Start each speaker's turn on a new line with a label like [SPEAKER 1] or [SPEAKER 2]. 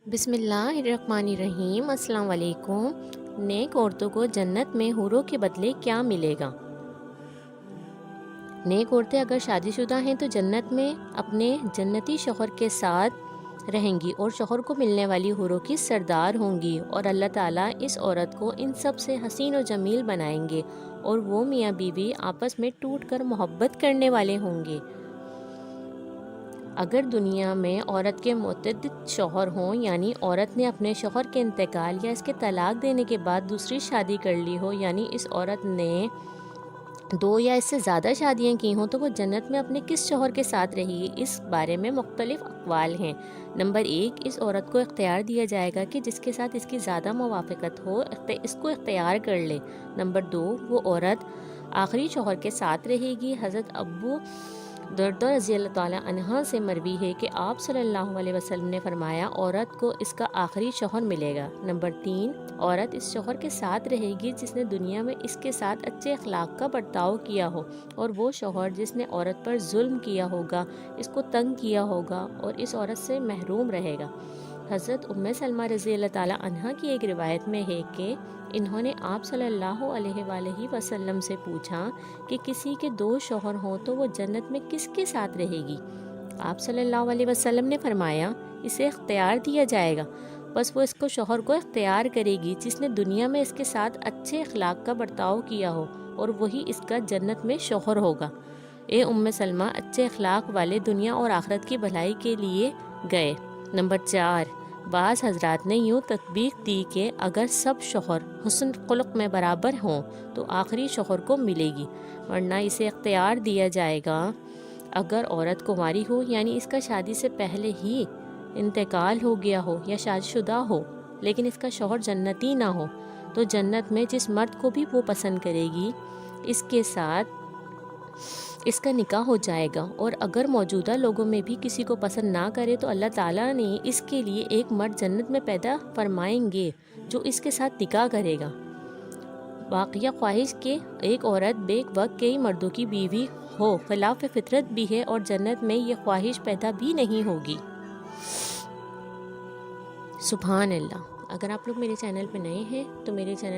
[SPEAKER 1] بسم اللہ الرحمن الرحیم۔ السلام علیکم۔ نیک عورتوں کو جنت میں حوروں کے بدلے کیا ملے گا؟ نیک عورتیں اگر شادی شدہ ہیں تو جنت میں اپنے جنتی شوہر کے ساتھ رہیں گی اور شوہر کو ملنے والی حوروں کی سردار ہوں گی، اور اللہ تعالیٰ اس عورت کو ان سب سے حسین و جمیل بنائیں گے، اور وہ میاں بیوی آپس میں ٹوٹ کر محبت کرنے والے ہوں گے۔ اگر دنیا میں عورت کے متعدد شوہر ہوں، یعنی عورت نے اپنے شوہر کے انتقال یا اس کے طلاق دینے کے بعد دوسری شادی کر لی ہو، یعنی اس عورت نے 2 یا اس سے زیادہ شادیاں کی ہوں، تو وہ جنت میں اپنے کس شوہر کے ساتھ رہے گی؟ اس بارے میں مختلف اقوال ہیں۔ نمبر 1، اس عورت کو اختیار دیا جائے گا کہ جس کے ساتھ اس کی زیادہ موافقت ہو اس کو اختیار کر لے۔ نمبر 2، وہ عورت آخری شوہر کے ساتھ رہے گی۔ حضرت ابو دردہ رضی اللہ تعالیٰ عنہ سے مروی ہے کہ آپ صلی اللہ علیہ وسلم نے فرمایا، عورت کو اس کا آخری شوہر ملے گا۔ نمبر 3، عورت اس شوہر کے ساتھ رہے گی جس نے دنیا میں اس کے ساتھ اچھے اخلاق کا برتاؤ کیا ہو، اور وہ شوہر جس نے عورت پر ظلم کیا ہوگا، اس کو تنگ کیا ہوگا اور اس عورت سے محروم رہے گا۔ حضرت ام سلمہ رضی اللہ تعالیٰ عنہ کی ایک روایت میں ہے کہ انہوں نے آپ صلی اللہ علیہ وآلہ وسلم سے پوچھا کہ کسی کے 2 شوہر ہوں تو وہ جنت میں کس کے ساتھ رہے گی؟ آپ صلی اللہ علیہ وسلم نے فرمایا، اسے اختیار دیا جائے گا، بس وہ اس کو شوہر کو اختیار کرے گی جس نے دنیا میں اس کے ساتھ اچھے اخلاق کا برتاؤ کیا ہو، اور وہی اس کا جنت میں شوہر ہوگا۔ اے ام سلمہ، اچھے اخلاق والے دنیا اور آخرت کی بھلائی کے لیے گئے۔ نمبر 4، بعض حضرات نے یوں تطبیق دی کہ اگر سب شوہر حسن خلق میں برابر ہوں تو آخری شوہر کو ملے گی، ورنہ اسے اختیار دیا جائے گا۔ اگر عورت کنواری ہو، یعنی اس کا شادی سے پہلے ہی انتقال ہو گیا ہو یا شادی شدہ ہو، لیکن اس کا شوہر جنتی نہ ہو، تو جنت میں جس مرد کو بھی وہ پسند کرے گی اس کے ساتھ اس کا نکاح ہو جائے گا، اور اگر موجودہ لوگوں میں بھی کسی کو پسند نہ کرے تو اللہ تعالیٰ نے اس کے لیے ایک مرد جنت میں پیدا فرمائیں گے جو اس کے ساتھ نکاح کرے گا۔ واقعہ خواہش کہ ایک عورت بیک وقت کئی مردوں کی بیوی ہو خلاف فطرت بھی ہے، اور جنت میں یہ خواہش پیدا بھی نہیں ہوگی۔ سبحان اللہ۔ اگر آپ لوگ میرے چینل پہ نئے ہیں تو میرے چینل